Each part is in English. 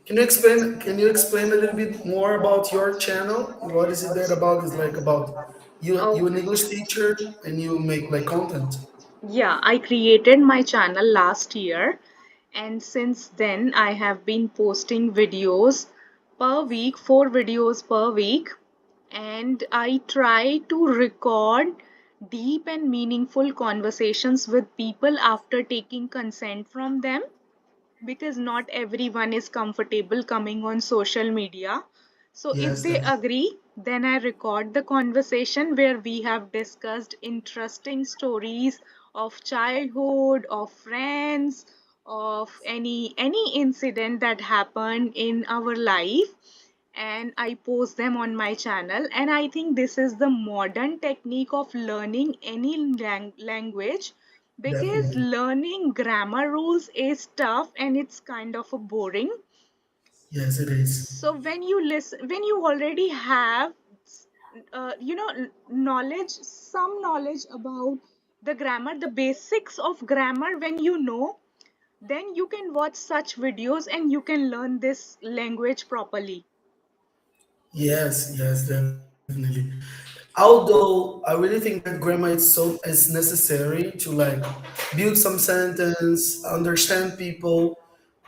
Can you explain a little bit more about your channel? What is it that about? Is like about you an Okay. English teacher and you make like content. Yeah, I created my channel last year, and since then I have been posting videos per week, 4 videos per week, and I try to record deep and meaningful conversations with people after taking consent from them, because not everyone is comfortable coming on social media. So if Yes, they definitely. agree, then I record the conversation where we have discussed interesting stories of childhood, of friends, of any incident that happened in our life, and I post them on my channel. And I think this is the modern technique of learning any language, because Definitely. learning grammar rules is tough and it's kind of a boring. Yes, it is. So when you listen, when you already have knowledge, some knowledge about the grammar, the basics of grammar, when you know, then you can watch such videos and you can learn this language properly. Yes, yes, definitely. Although I really think that grammar is necessary to like build some sentence, understand people,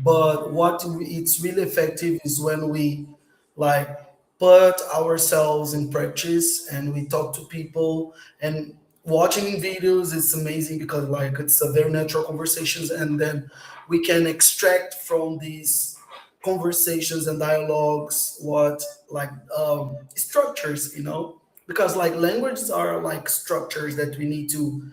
but it's really effective is when we like put ourselves in practice and we talk to people and watching videos. It's amazing because like it's a very natural conversations, and then we can extract from these conversations and dialogues what like structures, because like languages are like structures that we need to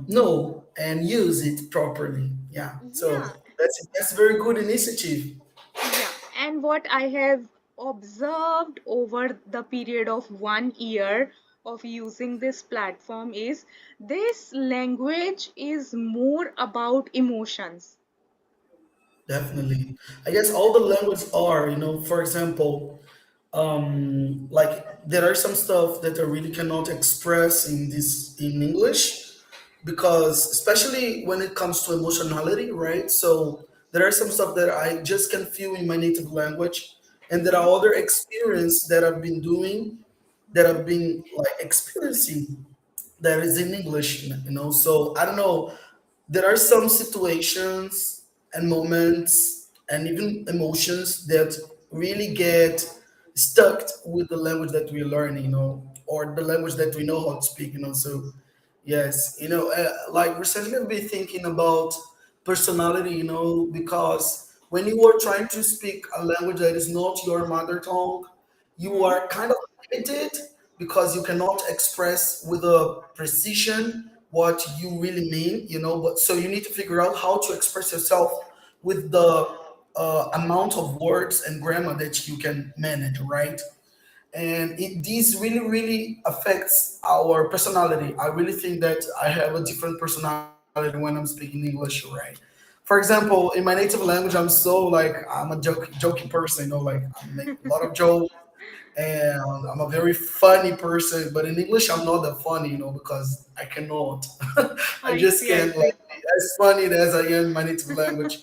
know and use it properly. Yeah, Yeah, so that's a very good initiative. yeah. And what I have observed over the period of 1 year of using this platform is this language is more about emotions. Definitely. I guess all the languages are, for example, like there are some stuff that I really cannot express in English, because especially when it comes to emotionality, right? So there are some stuff that I just can feel in my native language, and there are other experience that I've been doing, that I've been like experiencing, that is in English. So I don't know. There are some situations and moments and even emotions that really get stuck with the language that we learn, or the language that we know how to speak. So yes, like recently I've been thinking about personality, because when you are trying to speak a language that is not your mother tongue, you Hmm. are kind of limited because you cannot express with a precision what you really mean. But so you need to figure out how to express yourself with the amount of words and grammar that you can manage, right? And this really really affects our personality. I really think that I have a different personality when I'm speaking English, right? For example, in my native language, I'm a jokey person, like I make a lot of jokes, and I'm a very funny person. But in English, I'm not that funny, because I cannot. I I just see, I can't like see. be as funny as I am in my native language.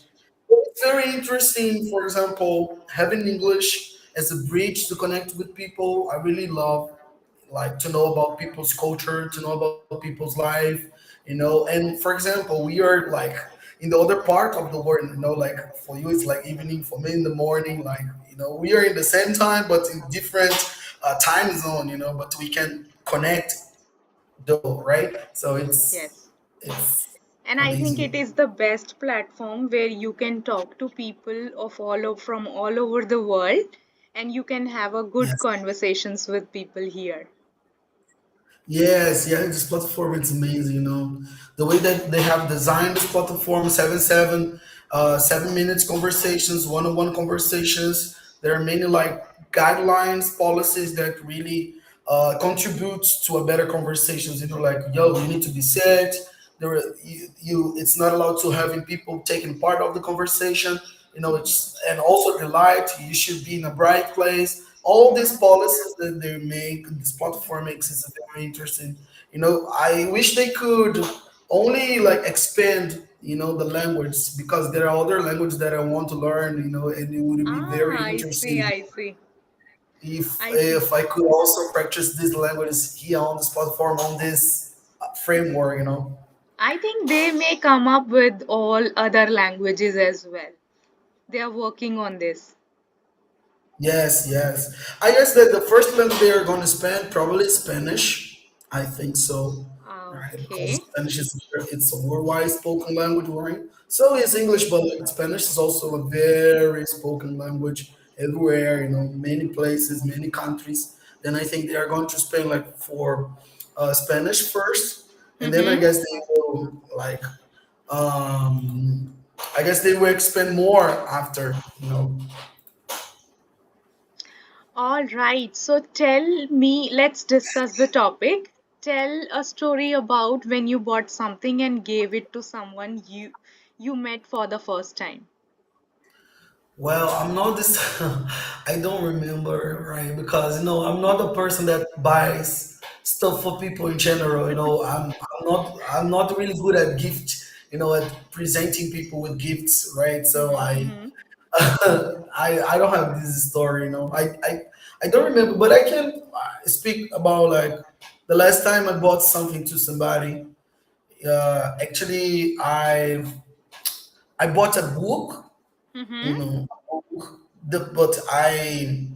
But it's very interesting. For example, having English as a bridge to connect with people. I really love like to know about people's culture, to know about people's life. And for example, we are like in the other part of the world. Like for you, it's like evening. For me, in the morning. Like, we are in the same time, but in different time zone. But we can connect though, right? So Yes. it's And I think amazing. it is the best platform where you can talk to people of from all over the world, and you can have a good Yes. conversations with people here. Yes, yeah, this platform is amazing. The way that they have designed this platform, 7 minutes conversations, one-on-one conversations. There are many like guidelines, policies that really contribute to a better conversations. Like, yo, you need to be set. It's not allowed to having people taking part of the conversation. And also the light. You should be in a bright place. All these policies that they make, this platform makes is very interesting. I wish they could only like expand the language, because there are other languages that I want to learn, and it would be very Ah, I see, interesting I see. I see. if I could also practice these languages here on this platform, on this framework. I think they may come up with all other languages as well. They are working on this. Yes, yes. I guess that the first language they are going to spend probably Spanish. I think so, right? Because Okay. Spanish it's a worldwide spoken language, right? So is English, but like Spanish is also a very spoken language everywhere. Many places, many countries. Then I think they are going to spend like for Spanish first, and then I Mm-hmm. guess they will like um I guess they will expand more after. All right. So tell me, let's discuss the topic. Tell a story about when you bought something and gave it to someone you met for the first time. Well, I'm not this. I don't remember, right? Because I'm not a person that buys stuff for people in general. I'm not really good at gift. At presenting people with gifts, right? So Mm-hmm, I mm-hmm, I don't have this story. I don't remember, but I can speak about like the last time I bought something to somebody. Actually, I bought a book, you mm-hmm, know but I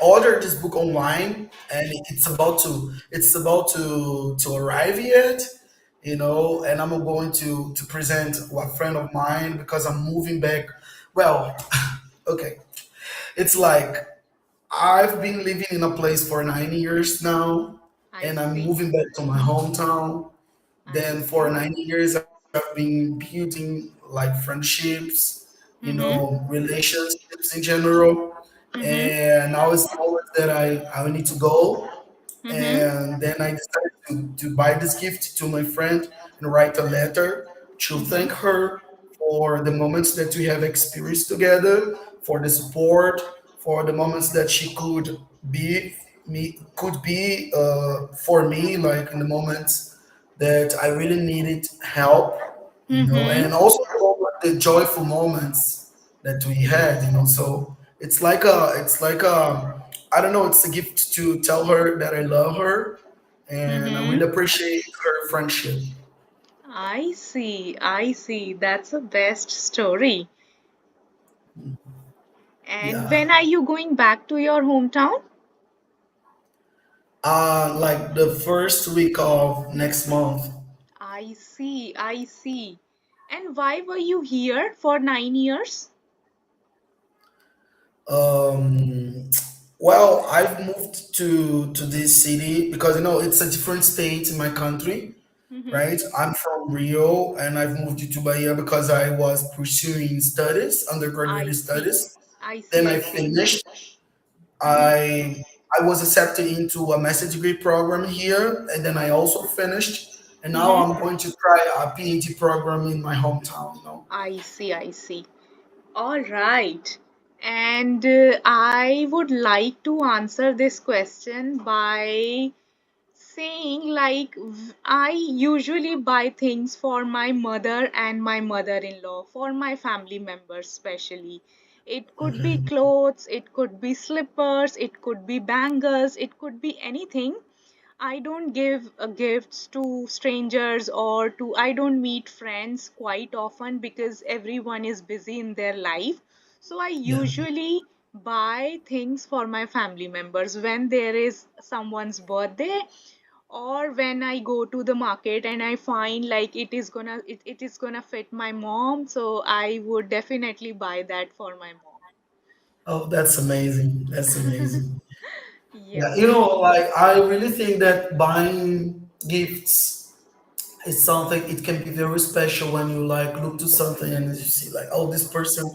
ordered this book online, and it's about to arrive yet, and I'm going to present a friend of mine because I'm moving back. Well, okay, it's like I've been living in a place for 9 years now, I and I'm see. moving back to my hometown. I Then for see. 9 years, I've been building like friendships, Mm-hmm, relationships in general. mm-hmm, And now it's the moment that I need to go. mm-hmm, And then I decided to buy this gift to my friend and write a letter to mm-hmm, thank her for the moments that we have experienced together, for the support, for the moments that she could be for me, like in the moments that I really needed help, mm-hmm. and also the joyful moments that we had, So it's like I don't know, it's a gift to tell her that I love her, and I Mm-hmm. really appreciate her friendship. I see. I see. That's a best story. And Yeah. when are you going back to your hometown? Like the first week of next month. I see. I see. And why were you here for 9 years? Um, well, I've moved to this city because it's a different state in my country, Mm-hmm. right? I'm from Rio, and I've moved to Bahia because I was pursuing studies, I undergraduate see. studies. I see. Then I I see. finished. Mm-hmm. I was accepted into a master's degree program here, and then I also finished. And now Mm-hmm. I'm going to try a PhD program in my hometown. I see. I see. All right. And I would like to answer this question by saying like I usually buy things for my mother and my mother-in-law, for my family members especially. It could be Okay. clothes, it could be slippers, it could be bangles, it could be anything. I don't give gifts to strangers or to I don't meet friends quite often because everyone is busy in their life. So I Yeah. usually buy things for my family members when there is someone's birthday, or when I go to the market and I find like it is gonna fit my mom, so I would definitely buy that for my Oh, that's amazing. That's mom. amazing. Yep. Yeah, like I really think that buying gifts is something. It can be very special when you like look to something and you see like, oh, this person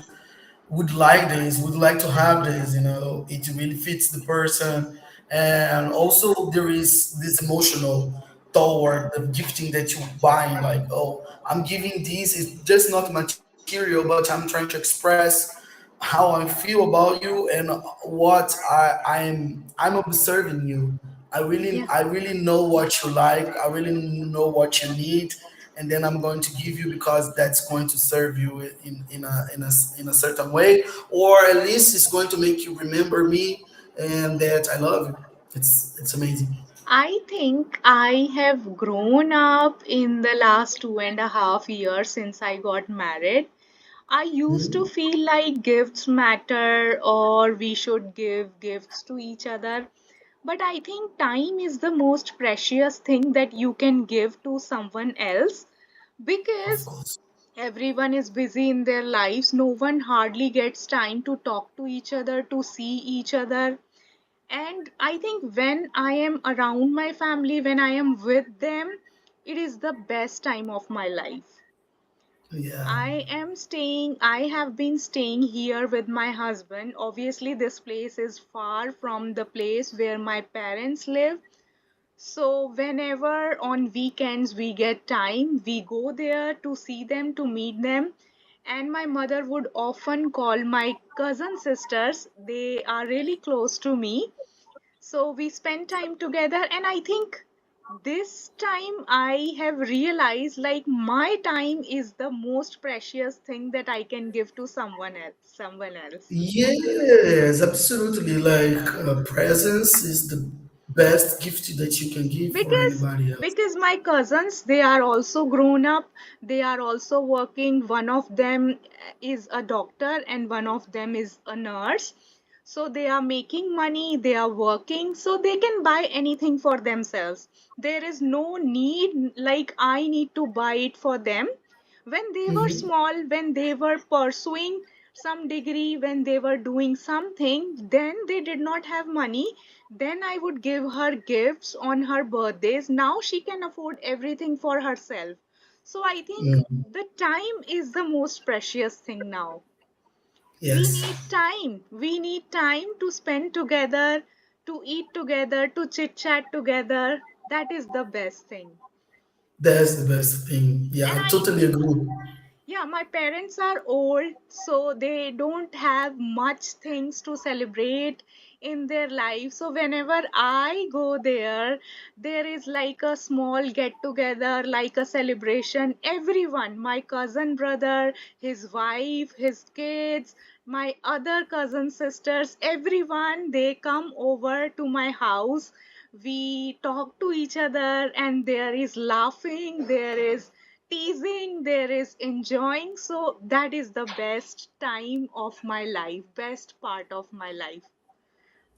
would like this, would like to have this, it really fits the person. And also there is this emotional toward the gifting that you buying, like, oh, I'm giving this, it's just not material, but I'm trying to express how I feel about you, and what I'm observing you. I really Yeah. I really know what you like, I really know what you need, and then I'm going to give you because that's going to serve you in a certain way, or at least it's going to make you remember me and that I love you. It's amazing. I think I have grown up in the last 2.5 years since I got married. I used to Mhm. feel like gifts matter or we should give gifts to each other. But I think time is the most precious thing that you can give to someone else Of because course. everyone is busy in their lives. No one hardly gets time to talk to each other, to see each other. And I think when I am around my family, when I am with them, it is the best time of my life. Yeah. I have been staying here with my husband. Obviously, this place is far from the place where my parents live. So, whenever on weekends we get time, we go there to see them, to meet them. And my mother would often call my cousin sisters. They are really close to me, so we spend time together, and I think this time I have realized like my time is the most precious thing that I can give to someone else. Yes, absolutely. Like presence is the best gift that you can give for because anybody else. because my cousins, they are also grown up, they are also working. One of them is a doctor and one of them is a nurse, so they are making money, they are working, so they can buy anything for themselves. There is no need like I need to buy it for them. When they were Mhm. small, when they were pursuing some degree, when they were doing something, then they did not have money, then I would give her gifts on her birthdays. Now she can afford everything for herself. So I think Mm. the time is the most precious thing now. We Yes, need time. We need time to spend together, to eat together, to chit chat together. That is the best thing. that's the best thing. Yeah, And I I totally agree. Yeah, my parents are old, so they don't have much things to celebrate in their life. So whenever I go there, there is like a small get together, like a celebration. Everyone, my cousin brother, his wife, his kids, my other cousin sisters, everyone, they come over to my house. We talk to each other, and there is laughing, there is teasing, there is enjoying. So that is the best time of my life, best part of my life,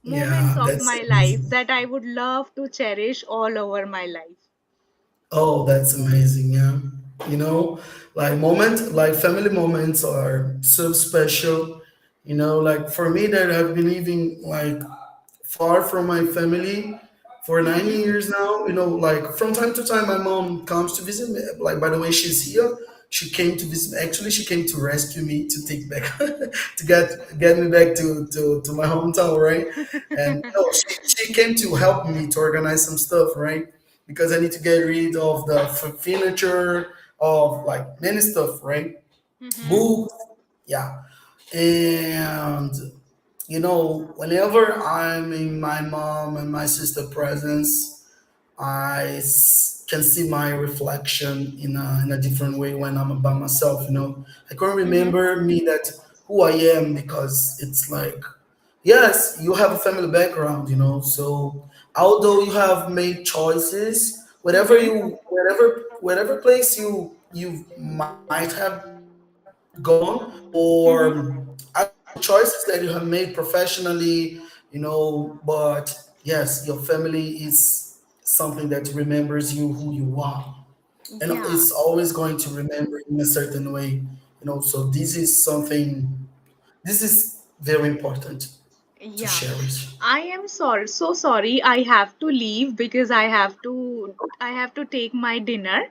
moments Yeah, of that's my life amazing. that I would love to cherish all over my life. Oh, that's amazing. Yeah. You know, like family moments are so special. Like for me that I've been living like far from my family for nine Mm-hmm. years now. Like from time to time, my mom comes to visit me. Like, by the way, she's here. She came to visit me. Actually, she came to rescue me to take back, to get me back to my hometown, right? And she came to help me to organize some stuff, right? Because I need to get rid of the furniture, of like many stuff, right? Mm-hmm. Books, yeah. And whenever I'm in my mom and my sister presence, can see my reflection in a different way when I'm by myself. I can't Mm-hmm. remember me that who I am because it's like, yes, you have a family background, so although you have made choices, Mm-hmm. whatever place you might have gone, or Mm-hmm. I don't know, choices that you have made professionally, but yes, your family is something that remembers you who you are, and Yeah. it's always going to remember in a certain way, so this is very important to Yeah. cherish. I am sorry, so sorry. I have to leave because I have to take my dinner.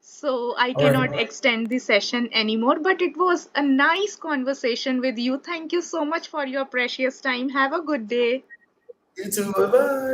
So I All right. cannot extend the session anymore, but it was a nice conversation with you. Thank you so much for your precious time. Have a good day. You too. Bye bye.